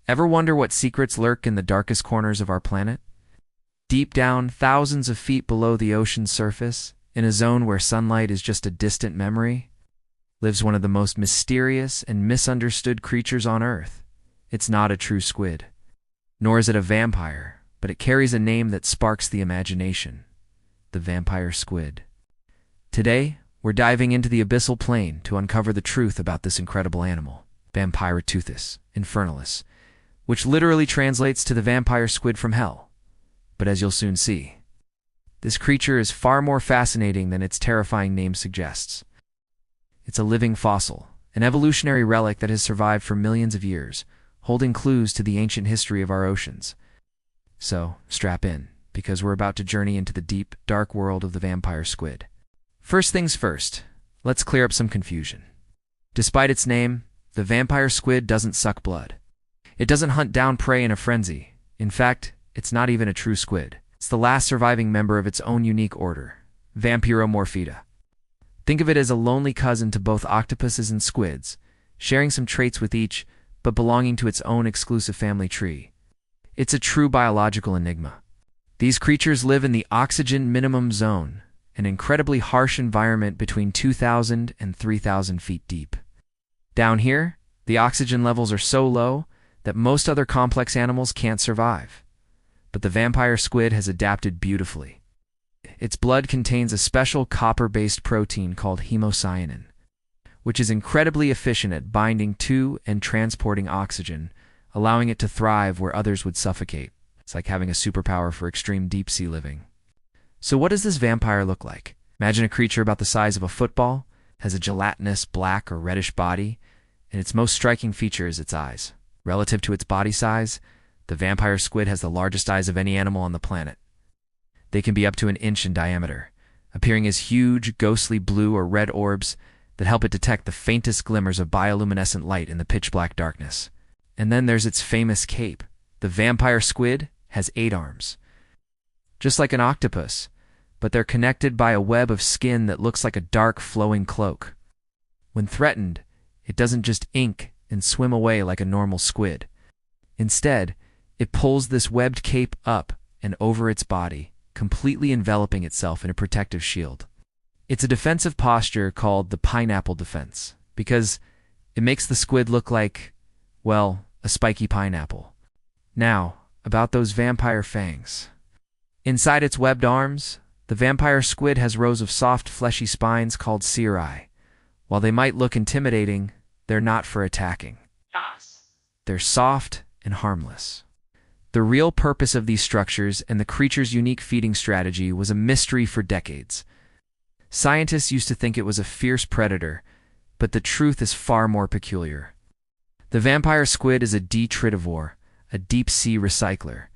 Ever wonder what secrets lurk in the darkest corners of our planet? Deep down, thousands of feet below the ocean's surface, in a zone where sunlight is just a distant memory, lives one of the most mysterious and misunderstood creatures on Earth. It's not a true squid, nor is it a vampire, but it carries a name that sparks the imagination: the vampire squid. Today, we're diving into the abyssal plain to uncover the truth about this incredible animal, Vampiroteuthis infernalis, which literally translates to the vampire squid from hell. But as you'll soon see, this creature is far more fascinating than its terrifying name suggests. It's a living fossil, an evolutionary relic that has survived for millions of years, holding clues to the ancient history of our oceans. So, strap in, because we're about to journey into the deep, dark world of the vampire squid. First things first, let's clear up some confusion. Despite its name, the vampire squid doesn't suck blood. It doesn't hunt down prey in a frenzy. In fact, it's not even a true squid. It's the last surviving member of its own unique order, Vampiromorphida. Think of it as a lonely cousin to both octopuses and squids, sharing some traits with each, but belonging to its own exclusive family tree. It's a true biological enigma. These creatures live in the oxygen minimum zone, an incredibly harsh environment between 2,000 and 3,000 feet deep. Down here, the oxygen levels are so low that most other complex animals can't survive. But the vampire squid has adapted beautifully. Its blood contains a special copper-based protein called hemocyanin, which is incredibly efficient at binding to and transporting oxygen, allowing it to thrive where others would suffocate. It's like having a superpower for extreme deep-sea living. So what does this vampire look like? Imagine a creature about the size of a football, has a gelatinous black or reddish body, and its most striking feature is its eyes. Relative to its body size, the vampire squid has the largest eyes of any animal on the planet. They can be up to an inch in diameter, appearing as huge, ghostly blue or red orbs that help it detect the faintest glimmers of bioluminescent light in the pitch-black darkness. And then there's its famous cape. The vampire squid has 8 arms. Just like an octopus, but they're connected by a web of skin that looks like a dark, flowing cloak. When threatened, it doesn't just ink and swim away like a normal squid. Instead, it pulls this webbed cape up and over its body, completely enveloping itself in a protective shield. It's a defensive posture called the pineapple defense, because it makes the squid look like, well, a spiky pineapple. Now, about those vampire fangs. Inside its webbed arms, the vampire squid has rows of soft, fleshy spines called cirri. While they might look intimidating, they're not for attacking. They're soft and harmless. The real purpose of these structures and the creature's unique feeding strategy was a mystery for decades. Scientists used to think it was a fierce predator, but the truth is far more peculiar. The vampire squid is a detritivore, a deep-sea recycler.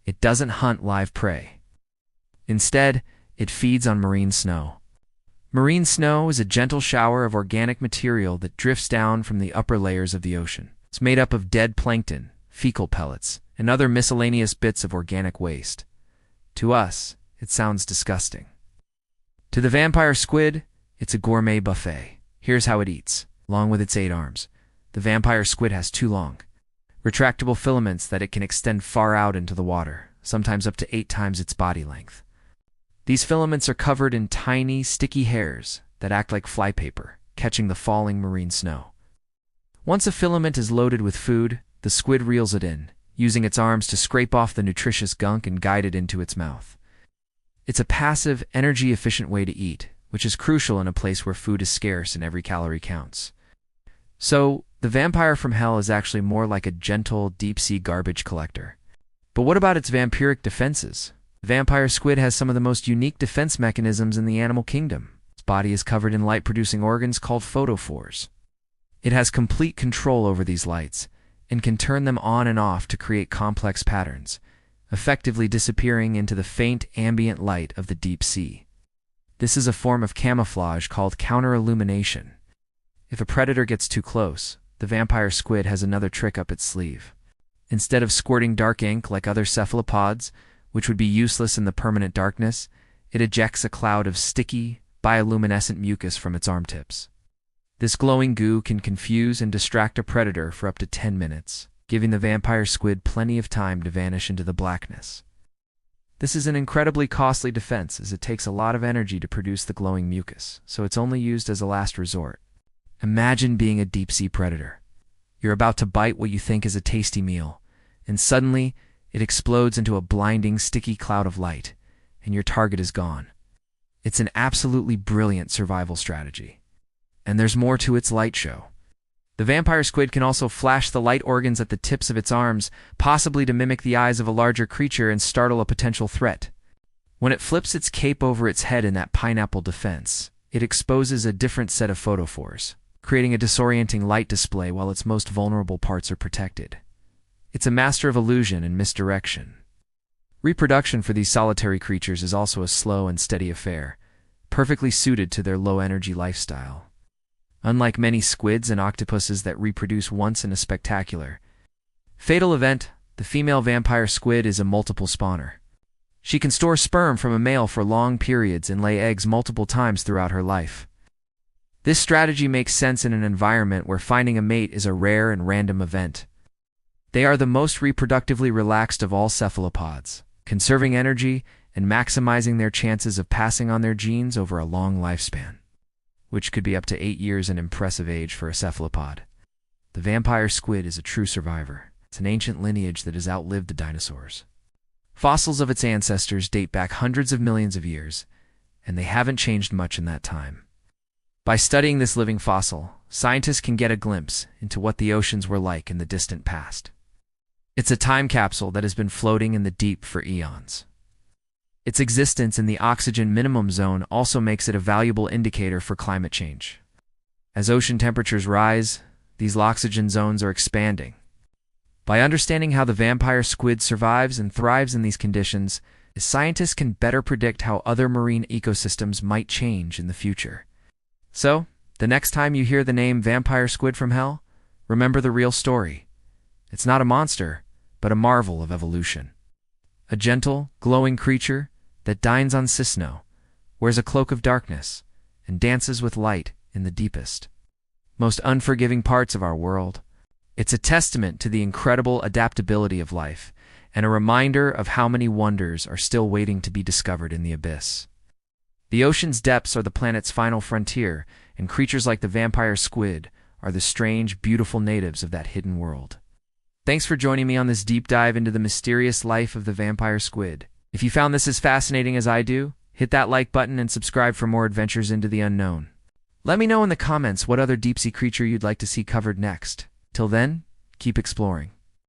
It doesn't hunt live prey. Instead, it feeds on marine snow. Marine snow is a gentle shower of organic material that drifts down from the upper layers of the ocean. It's made up of dead plankton, fecal pellets, and other miscellaneous bits of organic waste. To us, it sounds disgusting. To the vampire squid, it's a gourmet buffet. Here's how it eats. Along with its 8 arms, the vampire squid has 2 long, retractable filaments that it can extend far out into the water, sometimes up to 8 times its body length. These filaments are covered in tiny, sticky hairs that act like flypaper, catching the falling marine snow. Once a filament is loaded with food, the squid reels it in, using its arms to scrape off the nutritious gunk and guide it into its mouth. It's a passive, energy-efficient way to eat, which is crucial in a place where food is scarce and every calorie counts. So, the vampire from hell is actually more like a gentle, deep-sea garbage collector. But what about its vampiric defenses? The vampire squid has some of the most unique defense mechanisms in the animal kingdom. Its body is covered in light-producing organs called photophores. It has complete control over these lights and can turn them on and off to create complex patterns, effectively disappearing into the faint ambient light of the deep sea. This is a form of camouflage called counter-illumination. If a predator gets too close, the vampire squid has another trick up its sleeve. Instead of squirting dark ink like other cephalopods, which would be useless in the permanent darkness, it ejects a cloud of sticky, bioluminescent mucus from its arm tips. This glowing goo can confuse and distract a predator for up to 10 minutes. giving the vampire squid plenty of time to vanish into the blackness. This is an incredibly costly defense, as it takes a lot of energy to produce the glowing mucus, so it's only used as a last resort. Imagine being a deep-sea predator. You're about to bite what you think is a tasty meal, and suddenly it explodes into a blinding, sticky cloud of light, and your target is gone. It's an absolutely brilliant survival strategy. And there's more to its light show. The vampire squid can also flash the light organs at the tips of its arms, possibly to mimic the eyes of a larger creature and startle a potential threat. When it flips its cape over its head in that pineapple defense, it exposes a different set of photophores, creating a disorienting light display while its most vulnerable parts are protected. It's a master of illusion and misdirection. Reproduction for these solitary creatures is also a slow and steady affair, perfectly suited to their low-energy lifestyle. Unlike many squids and octopuses that reproduce once in a spectacular, fatal event, the female vampire squid is a multiple spawner. She can store sperm from a male for long periods and lay eggs multiple times throughout her life. This strategy makes sense in an environment where finding a mate is a rare and random event. They are the most reproductively relaxed of all cephalopods, conserving energy and maximizing their chances of passing on their genes over a long lifespan, which could be up to 8 years, an impressive age for a cephalopod. The vampire squid is a true survivor. It's an ancient lineage that has outlived the dinosaurs. Fossils of its ancestors date back hundreds of millions of years, and they haven't changed much in that time. By studying this living fossil, scientists can get a glimpse into what the oceans were like in the distant past. It's a time capsule that has been floating in the deep for eons. Its existence in the oxygen minimum zone also makes it a valuable indicator for climate change. As ocean temperatures rise, these oxygen zones are expanding. By understanding how the vampire squid survives and thrives in these conditions, scientists can better predict how other marine ecosystems might change in the future. So, the next time you hear the name vampire squid from hell, remember the real story. It's not a monster, but a marvel of evolution. A gentle, glowing creature that dines on sea snow, wears a cloak of darkness, and dances with light in the deepest, most unforgiving parts of our world. It's a testament to the incredible adaptability of life, and a reminder of how many wonders are still waiting to be discovered in the abyss. The ocean's depths are the planet's final frontier, and creatures like the vampire squid are the strange, beautiful natives of that hidden world. Thanks for joining me on this deep dive into the mysterious life of the vampire squid. If you found this as fascinating as I do, hit that like button and subscribe for more adventures into the unknown. Let me know in the comments what other deep-sea creature you'd like to see covered next. Till then, keep exploring.